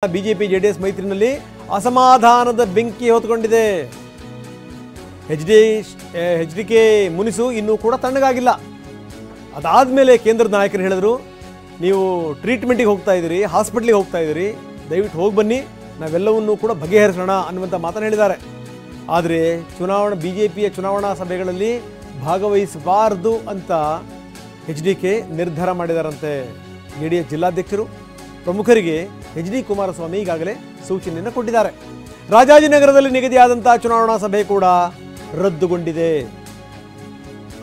BJP JDS ಮೈತ್ರಿನಲ್ಲಿ ಅಸಮಾಧಾನದ ಬೆಂಕಿ ಹೊತ್ತುಕೊಂಡಿದೆ. HDK ಮುನಿಸು ಇನ್ನೂ ಕೂಡ ತಣ್ಣಗಾಗಿಲ್ಲ. ಅದಾದಮೇಲೆ ಕೇಂದ್ರದ ನಾಯಕರು ಹೇಳಿದ್ರು, ನೀವು ಟ್ರೀಟ್ಮೆಂಟಿಗೆ ಹೋಗ್ತಾ ಇದ್ದೀರಿ, ಹಾಸ್ಪಿಟ್ಲಿಗೆ ಹೋಗ್ತಾ ಇದ್ದೀರಿ, ದಯವಿಟ್ಟು ಹೋಗಿ ಬನ್ನಿ, ನಾವೆಲ್ಲವನ್ನೂ ಕೂಡ ಬಗೆಹರಿಸೋಣ ಅನ್ನುವಂಥ ಮಾತನ್ನು ಹೇಳಿದ್ದಾರೆ. ಆದರೆ ಬಿಜೆಪಿಯ ಚುನಾವಣಾ ಸಭೆಗಳಲ್ಲಿ ಭಾಗವಹಿಸಬಾರದು ಅಂತ ಎಚ್ಡಿಕೆ ನಿರ್ಧಾರ ಮಾಡಿದಾರಂತೆ. ಜೆಡಿಎಸ್ ಜಿಲ್ಲಾಧ್ಯಕ್ಷರು ಪ್ರಮುಖರಿಗೆ ಎಚ್.ಡಿ. ಕುಮಾರಸ್ವಾಮಿ ಈಗಾಗಲೇ ಸೂಚನೆಯನ್ನು ಕೊಟ್ಟಿದ್ದಾರೆ. ರಾಜಾಜಿನಗರದಲ್ಲಿ ನಿಗದಿಯಾದಂಥ ಚುನಾವಣಾ ಸಭೆ ಕೂಡ ರದ್ದುಗೊಂಡಿದೆ.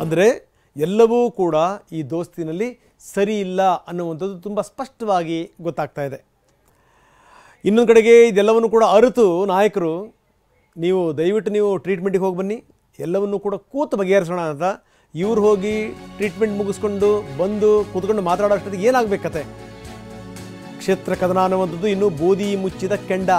ಅಂದರೆ ಎಲ್ಲವೂ ಕೂಡ ಈ ದೋಸ್ತಿನಲ್ಲಿ ಸರಿ ಇಲ್ಲ ಅನ್ನುವಂಥದ್ದು ತುಂಬ ಸ್ಪಷ್ಟವಾಗಿ ಗೊತ್ತಾಗ್ತಾ ಇದೆ. ಇನ್ನೊಂದು ಕಡೆಗೆ ಇದೆಲ್ಲವನ್ನು ಕೂಡ ಅರಿತು ನಾಯಕರು ದಯವಿಟ್ಟು ಟ್ರೀಟ್ಮೆಂಟಿಗೆ ಹೋಗಿ ಬನ್ನಿ, ಎಲ್ಲವನ್ನೂ ಕೂಡ ಕೂತು ಬಗೆಹರಿಸೋಣ ಅಂತ ಇವ್ರು ಹೋಗಿ ಟ್ರೀಟ್ಮೆಂಟ್ ಮುಗಿಸ್ಕೊಂಡು ಬಂದು ಕೂತ್ಕೊಂಡು ಮಾತಾಡೋ ಅಷ್ಟೊತ್ತಿಗೆ ಏನಾಗಬೇಕತೆ. ಕ್ಷೇತ್ರ ಕದನ ಅನ್ನುವಂಥದ್ದು ಇನ್ನೂ ಬೋಧಿ ಮುಚ್ಚಿದ ಕೆಂಡ.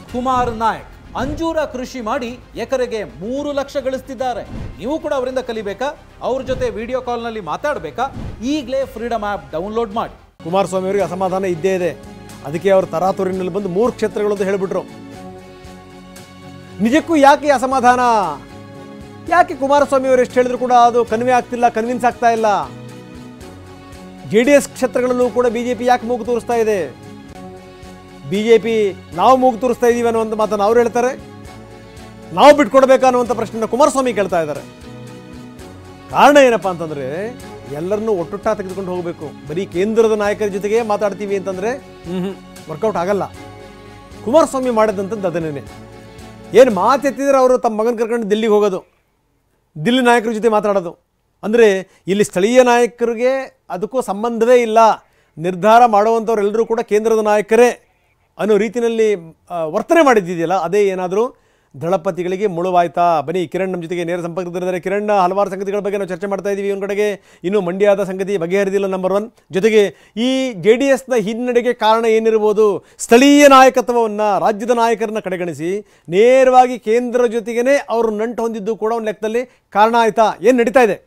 ಕುಮಾರ್ ನಾಯಕ್ ಅಂಜೂರ ಕೃಷಿ ಮಾಡಿ ಎಕರೆಗೆ 3 ಲಕ್ಷ ಗಳಿಸ್ತಿದ್ದಾರೆ. ನೀವು ಕೂಡ ಅವರಿಂದ ಕಲಿಬೇಕಾ? ಅವ್ರ ಜೊತೆ ವಿಡಿಯೋ ಕಾಲ್ನಲ್ಲಿ ಮಾತಾಡಬೇಕಾ? ಈಗಲೇ ಫ್ರೀಡಮ್ ಆ್ಯಪ್ ಡೌನ್ಲೋಡ್ ಮಾಡಿ. ಕುಮಾರಸ್ವಾಮಿ ಅವರಿಗೆ ಅಸಮಾಧಾನ ಇದ್ದೇ ಇದೆ. ಅದಕ್ಕೆ ಅವರು ತರಾತುರಿನಲ್ಲಿ ಬಂದು 3 ಕ್ಷೇತ್ರಗಳು ಅಂತ ಹೇಳಿಬಿಟ್ರು. ನಿಜಕ್ಕೂ ಯಾಕೆ ಅಸಮಾಧಾನ? ಯಾಕೆ ಕುಮಾರಸ್ವಾಮಿ ಅವರು ಎಷ್ಟು ಹೇಳಿದ್ರು ಕೂಡ ಅದು ಕನ್ವಿನ್ಸ್ ಆಗ್ತಾ ಇಲ್ಲ? ಜೆಡಿಎಸ್ ಕ್ಷೇತ್ರಗಳಲ್ಲೂ ಕೂಡ ಬಿಜೆಪಿ ಯಾಕೆ ಮೂಗು ತೋರಿಸ್ತಾ ಇದೆ? ಬಿಜೆಪಿ ನಾವು ಮೂಗು ತೋರಿಸ್ತಾ ಇದ್ದೀವಿ ಅನ್ನುವಂಥ ಮಾತನ್ನು ಅವ್ರು ಹೇಳ್ತಾರೆ, ನಾವು ಬಿಟ್ಕೊಡ್ಬೇಕಾ ಅನ್ನುವಂಥ ಪ್ರಶ್ನೆಯನ್ನು ಕುಮಾರಸ್ವಾಮಿ ಕೇಳ್ತಾ ಇದ್ದಾರೆ. ಕಾರಣ ಏನಪ್ಪಾ ಅಂತಂದ್ರೆ, ಎಲ್ಲರನ್ನೂ ಒಟ್ಟುಟ್ಟ ತೆಗೆದುಕೊಂಡು ಹೋಗಬೇಕು. ಬರೀ ಕೇಂದ್ರದ ನಾಯಕರ ಜೊತೆಗೆ ಮಾತಾಡ್ತೀವಿ ಅಂತಂದ್ರೆ ವರ್ಕೌಟ್ ಆಗಲ್ಲ. ಕುಮಾರಸ್ವಾಮಿ ಮಾಡಿದಂಥದ್ದು ಅದನ್ನೇ. ಏನು ಮಾತೆತ್ತಿದ್ರೆ ಅವರು ತಮ್ಮ ಮಗನ ಕರ್ಕೊಂಡು ದಿಲ್ಲಿಗೆ ಹೋಗೋದು, ದಿಲ್ಲಿ ನಾಯಕರ ಜೊತೆ ಮಾತಾಡೋದು. ಅಂದರೆ ಇಲ್ಲಿ ಸ್ಥಳೀಯ ನಾಯಕರಿಗೆ ಅದಕ್ಕೂ ಸಂಬಂಧವೇ ಇಲ್ಲ. ನಿರ್ಧಾರ ಮಾಡುವಂಥವ್ರೆಲ್ಲರೂ ಕೂಡ ಕೇಂದ್ರದ ನಾಯಕರೇ ಅನ್ನೋ ರೀತಿಯಲ್ಲಿ ವರ್ತನೆ ಮಾಡಿದ್ದಿದೆಯಲ್ಲ, ಅದೇ ಏನಾದರೂ ದಳಪತಿಗಳಿಗೆ ಮುಳುವಾಯ್ತಾ? ಬನ್ನಿ, ಕಿರಣ್ ನಮ್ಮ ಜೊತೆಗೆ ನೇರ ಸಂಪರ್ಕದಲ್ಲಿದ್ದಾರೆ. ಕಿರಣ್, ಹಲವಾರು ಸಂಗತಿಗಳ ಬಗ್ಗೆ ನಾವು ಚರ್ಚೆ ಮಾಡ್ತಾ ಇದ್ದೀವಿ. ಒಂದು ಕಡೆಗೆ ಇನ್ನೂ ಮಂಡ್ಯದ ಸಂಗತಿ ಬಗೆಹರಿದಿಲ್ಲ, ನಂಬರ್ 1. ಜೊತೆಗೆ ಈ JDSನ ಹಿನ್ನಡೆಗೆ ಕಾರಣ ಏನಿರ್ಬೋದು? ಸ್ಥಳೀಯ ನಾಯಕತ್ವವನ್ನು, ರಾಜ್ಯದ ನಾಯಕರನ್ನ ಕಡೆಗಣಿಸಿ ನೇರವಾಗಿ ಕೇಂದ್ರ ಜೊತೆಗೇ ಅವರು ನಂಟು ಹೊಂದಿದ್ದು ಕೂಡ ಒಂದು ಲೆಕ್ಕದಲ್ಲಿ ಕಾರಣ ಆಯ್ತಾ? ಏನು ನಡೀತಾ ಇದೆ?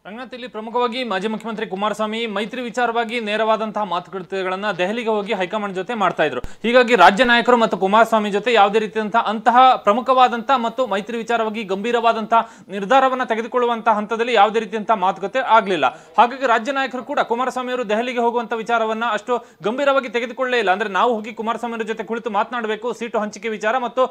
ರಂಗನಾಥ್, ಇಲ್ಲಿ ಪ್ರಮುಖವಾಗಿ ಮಾಜಿ ಮುಖ್ಯಮಂತ್ರಿ ಕುಮಾರಸ್ವಾಮಿ ಮೈತ್ರಿ ವಿಚಾರವಾಗಿ ನೇರವಾದಂತಹ ಮಾತುಕತೆಗಳನ್ನ ದೆಹಲಿಗೆ ಹೋಗಿ ಹೈಕಮಾಂಡ್ ಜೊತೆ ಮಾಡ್ತಾ ಇದ್ರು. ಹೀಗಾಗಿ ರಾಜ್ಯ ನಾಯಕರು ಮತ್ತು ಕುಮಾರಸ್ವಾಮಿ ಜೊತೆ ಯಾವುದೇ ರೀತಿಯಂತಹ ಅಂತಹ ಪ್ರಮುಖವಾದಂತಹ ಮತ್ತು ಮೈತ್ರಿ ವಿಚಾರವಾಗಿ ಗಂಭೀರವಾದಂತಹ ನಿರ್ಧಾರವನ್ನ ತೆಗೆದುಕೊಳ್ಳುವಂತಹ ಹಂತದಲ್ಲಿ ಯಾವುದೇ ರೀತಿಯಂತಹ ಮಾತುಕತೆ ಆಗಲಿಲ್ಲ. ಹಾಗಾಗಿ ರಾಜ್ಯ ನಾಯಕರು ಕೂಡ ಕುಮಾರಸ್ವಾಮಿ ಅವರು ದೆಹಲಿಗೆ ಹೋಗುವಂತ ವಿಚಾರವನ್ನ ಅಷ್ಟು ಗಂಭೀರವಾಗಿ ತೆಗೆದುಕೊಳ್ಳೇ ಇಲ್ಲ. ಅಂದ್ರೆ ನಾವು ಹೋಗಿ ಕುಮಾರಸ್ವಾಮಿ ಅವರ ಜೊತೆ ಕುಳಿತು ಮಾತನಾಡಬೇಕು, ಸೀಟು ಹಂಚಿಕೆ ವಿಚಾರ ಮತ್ತು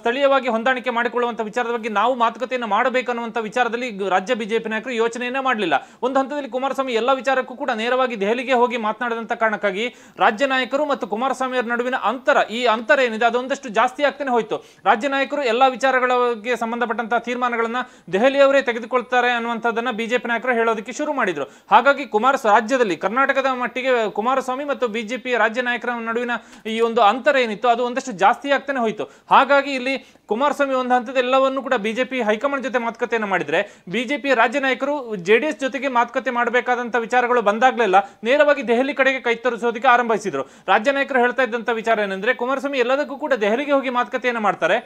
ಸ್ಥಳೀಯವಾಗಿ ಹೊಂದಾಣಿಕೆ ಮಾಡಿಕೊಳ್ಳುವಂತ ವಿಚಾರದ ಬಗ್ಗೆ ನಾವು ಮಾತುಕತೆಯನ್ನು ಮಾಡಬೇಕು ಅನ್ನುವಂಥ ವಿಚಾರದಲ್ಲಿ ರಾಜ್ಯ ಬಿಜೆಪಿ ನಾಯಕರು ಯೋಚನೆ ಮಾಡಲಿಲ್ಲ. ಒಂದು ಹಂತದಲ್ಲಿ ಕುಮಾರಸ್ವಾಮಿ ಎಲ್ಲ ವಿಚಾರಕ್ಕೂ ಕೂಡ ನೇರವಾಗಿ ದೆಹಲಿಗೆ ಹೋಗಿ ಮಾತನಾಡಿದಂತ ಕಾರಣಕ್ಕಾಗಿ ರಾಜ್ಯ ನಾಯಕರು ಮತ್ತು ಕುಮಾರಸ್ವಾಮಿ ಅವರ ನಡುವಿನ ಅಂತರ ಏನಿದೆ ಅದೊಂದಷ್ಟು ಜಾಸ್ತಿ ಆಗ್ತಾನೆ ಹೋಯ್ತು. ರಾಜ್ಯ ನಾಯಕರು ಎಲ್ಲಾ ವಿಚಾರಗಳಿಗೆ ಸಂಬಂಧಪಟ್ಟಂತಹ ತೀರ್ಮಾನಗಳನ್ನ ದೆಹಲಿಯವರೇ ತೆಗೆದುಕೊಳ್ತಾರೆ ಅನ್ನುವಂಥದ್ದನ್ನ ಬಿಜೆಪಿ ನಾಯಕರು ಹೇಳೋದಕ್ಕೆ ಶುರು ಮಾಡಿದ್ರು. ಹಾಗಾಗಿ ರಾಜ್ಯದಲ್ಲಿ ಕರ್ನಾಟಕದ ಮಟ್ಟಿಗೆ ಕುಮಾರಸ್ವಾಮಿ ಮತ್ತು ಬಿಜೆಪಿ ರಾಜ್ಯ ನಾಯಕರ ನಡುವಿನ ಈ ಒಂದು ಅಂತರ ಏನಿತ್ತು ಅದು ಒಂದಷ್ಟು ಜಾಸ್ತಿ ಆಗ್ತಾನೆ ಹೋಯ್ತು. ಹಾಗಾಗಿ ಇಲ್ಲಿ ಕುಮಾರಸ್ವಾಮಿ ಒಂದು ಹಂತದ ಎಲ್ಲವನ್ನು ಕೂಡ ಬಿಜೆಪಿ ಹೈಕಮಾಂಡ್ ಜೊತೆ ಮಾತುಕತೆಯನ್ನು ಮಾಡಿದ್ರೆ, ಬಿಜೆಪಿ ರಾಜ್ಯ ನಾಯಕರು JDS ಜೊತೆಗೆ ಮಾತುಕತೆ ಮಾಡಬೇಕಾದಂತ ವಿಚಾರಗಳು ಬಂದಾಗ್ಲೆಲ್ಲ ನೇರವಾಗಿ ದೆಹಲಿ ಕಡೆಗೆ ಕೈ ತೋರಿಸೋದಕ್ಕೆ ಆರಂಭಿಸಿದ್ರು. ರಾಜ್ಯ ನಾಯಕರು ಹೇಳ್ತಾ ಇದ್ದಂತ ವಿಚಾರ ಏನಂದ್ರೆ, ಕುಮಾರಸ್ವಾಮಿ ಎಲ್ಲದಕ್ಕೂ ಕೂಡ ದೆಹಲಿಗೆ ಹೋಗಿ ಮಾತುಕತೆಯನ್ನು ಮಾಡ್ತಾರೆ.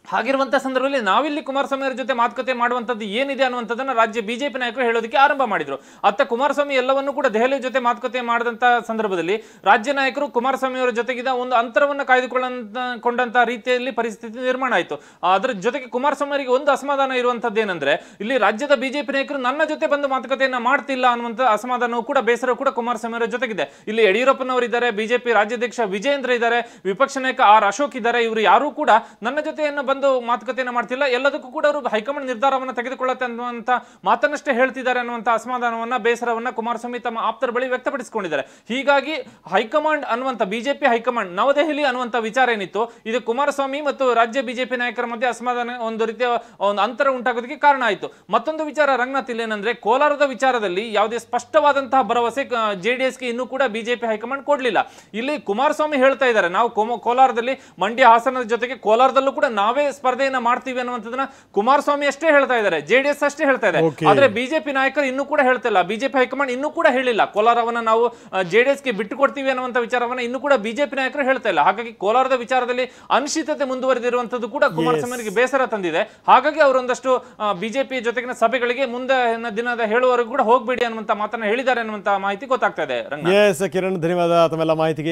ಹಾಗಿರುವಂತಹ ಸಂದರ್ಭದಲ್ಲಿ ನಾವಿಲ್ಲಿ ಕುಮಾರಸ್ವಾಮಿ ಅವರ ಜೊತೆ ಮಾತುಕತೆ ಮಾಡುವಂತದ್ದು ಏನಿದೆ ಅನ್ನುವಂಥದ್ದನ್ನ ರಾಜ್ಯ ಬಿಜೆಪಿ ನಾಯಕರು ಹೇಳೋದಕ್ಕೆ ಆರಂಭ ಮಾಡಿದ್ರು. ಅತ್ತ ಕುಮಾರಸ್ವಾಮಿ ಎಲ್ಲವನ್ನೂ ಕೂಡ ದೆಹಲಿ ಜೊತೆ ಮಾತುಕತೆ ಮಾಡಿದಂತಹ ಸಂದರ್ಭದಲ್ಲಿ ರಾಜ್ಯ ನಾಯಕರು ಕುಮಾರಸ್ವಾಮಿ ಅವರ ಜೊತೆಗಿದ್ದ ಒಂದು ಅಂತರವನ್ನು ಕಾಯ್ದುಕೊಂಡಂತಹ ರೀತಿಯಲ್ಲಿ ಪರಿಸ್ಥಿತಿ ನಿರ್ಮಾಣ ಆಯಿತು. ಅದರ ಜೊತೆಗೆ ಕುಮಾರಸ್ವಾಮಿ ಅವರಿಗೆ ಒಂದು ಅಸಮಾಧಾನ ಇರುವಂತದ್ದು ಏನಂದ್ರೆ, ಇಲ್ಲಿ ರಾಜ್ಯದ ಬಿಜೆಪಿ ನಾಯಕರು ನನ್ನ ಜೊತೆ ಬಂದು ಮಾತುಕತೆಯನ್ನ ಮಾಡ್ತಿಲ್ಲ ಅನ್ನುವಂಥ ಅಸಮಾಧಾನವೂ ಕೂಡ ಬೇಸರ ಕೂಡ ಕುಮಾರಸ್ವಾಮಿ ಅವರ ಜೊತೆಗಿದೆ. ಇಲ್ಲಿ ಯಡಿಯೂರಪ್ಪನವರಿದ್ದಾರೆ, ಬಿಜೆಪಿ ರಾಜ್ಯಾಧ್ಯಕ್ಷ ವಿಜೇಂದ್ರ ಇದ್ದಾರೆ, ವಿಪಕ್ಷ ನಾಯಕ R. ಅಶೋಕ್ ಇದ್ದಾರೆ. ಇವರು ಯಾರು ಕೂಡ ನನ್ನ ಜೊತೆಯನ್ನು ಬಂದು ಮಾತುಕತೆಯನ್ನು ಮಾಡ್ತಿಲ್ಲ, ಎಲ್ಲದಕ್ಕೂ ಕೂಡ ಅವರು ಹೈಕಮಾಂಡ್ ನಿರ್ಧಾರವನ್ನು ತೆಗೆದುಕೊಳ್ಳುತ್ತೆ ಅನ್ನುವಂಥ ಮಾತನ್ನಷ್ಟೇ ಹೇಳ್ತಿದ್ದಾರೆ ಅನ್ನುವಂಥ ಅಸಮಾಧಾನವನ್ನ, ಬೇಸರವನ್ನ ಕುಮಾರಸ್ವಾಮಿ ತಮ್ಮ ಆಪ್ತರ ಬಳಿ ವ್ಯಕ್ತಪಡಿಸಿಕೊಂಡಿದ್ದಾರೆ. ಹೀಗಾಗಿ ಹೈಕಮಾಂಡ್ ಅನ್ನುವಂಥ ಬಿಜೆಪಿ ಹೈಕಮಾಂಡ್ ನವದೆಹಲಿ ಅನ್ನುವಂಥ ವಿಚಾರ ಏನಿತ್ತು, ಇದು ಕುಮಾರಸ್ವಾಮಿ ಮತ್ತು ರಾಜ್ಯ ಬಿಜೆಪಿ ನಾಯಕರ ಮಧ್ಯೆ ಅಸಮಾಧಾನ, ಒಂದು ರೀತಿಯ ಒಂದು ಅಂತರ ಉಂಟಾಗೋದಕ್ಕೆ ಕಾರಣ ಆಯಿತು. ಮತ್ತೊಂದು ವಿಚಾರ ರಂಗನಾಥ್ ಇಲ್ಲೇನಂದ್ರೆ, ಕೋಲಾರದ ವಿಚಾರದಲ್ಲಿ ಯಾವುದೇ ಸ್ಪಷ್ಟವಾದಂತಹ ಭರವಸೆ JDSಗೆ ಇನ್ನೂ ಕೂಡ ಬಿಜೆಪಿ ಹೈಕಮಾಂಡ್ ಕೊಡ್ಲಿಲ್ಲ. ಇಲ್ಲಿ ಕುಮಾರಸ್ವಾಮಿ ಹೇಳ್ತಾ ಇದ್ದಾರೆ, ನಾವು ಕೋಲಾರದಲ್ಲಿ ಮಂಡ್ಯ ಹಾಸನದ ಜೊತೆಗೆ ಕೋಲಾರದಲ್ಲೂ ಕೂಡ ನಾವೇ ನಾವೇ ಸ್ಪರ್ಧೆಯನ್ನ ಮಾಡ್ತೀವಿ ಅನ್ನುವಂಥದ್ದನ್ನ ಕುಮಾರಸ್ವಾಮಿ ಅಷ್ಟೇ ಹೇಳ್ತಾ ಇದ್ದಾರೆ, ಜೆಡಿಎಸ್ ಅಷ್ಟೇ ಹೇಳ್ತಾ ಇದೆ. Okay. ಆದ್ರೆ ಬಿಜೆಪಿ ನಾಯಕರು ಇನ್ನೂ ಕೂಡ ಹೇಳ್ತಿಲ್ಲ, ಬಿಜೆಪಿ ಹೈಕಮಾಂಡ್ ಇನ್ನೂ ಕೂಡ ಹೇಳಿಲ್ಲ ಕೋಲಾರವನ್ನ ನಾವು ಜೆಡಿಎಸ್ಗೆ ಬಿಟ್ಟು ಕೊಡ್ತೀವಿ ಅನ್ನುವಂಥ ವಿಚಾರವನ್ನ ಇನ್ನೂ ಕೂಡ ಬಿಜೆಪಿ ನಾಯಕರು ಹೇಳ್ತಾ ಇಲ್ಲ. ಹಾಗಾಗಿ ಕೋಲಾರದ ವಿಚಾರದಲ್ಲಿ ಅನಿಶ್ಚಿತತೆ ಮುಂದುವರೆದಿರುವಂತದ್ದು ಕೂಡ ಕುಮಾರಸ್ವಾಮಿಗೆ ಬೇಸರ ತಂದಿದೆ. ಹಾಗಾಗಿ ಅವರೊಂದಷ್ಟು ಬಿಜೆಪಿ ಜೊತೆಗಿನ ಸಭೆಗಳಿಗೆ ಮುಂದಿನ ದಿನದ ಹೇಳುವವರೆಗೂ ಕೂಡ ಹೋಗ್ಬೇಡಿ ಅನ್ನುವಂತ ಮಾತನ್ನ ಹೇಳಿದ್ದಾರೆ ಅನ್ನುವಂತ ಮಾಹಿತಿ ಗೊತ್ತಾಗ್ತಾ ಇದೆ. ಎಸ್ ಕಿರಣ್, ಧನ್ಯವಾದ ತಮ್ಮೆಲ್ಲ ಮಾಹಿತಿಗೆ.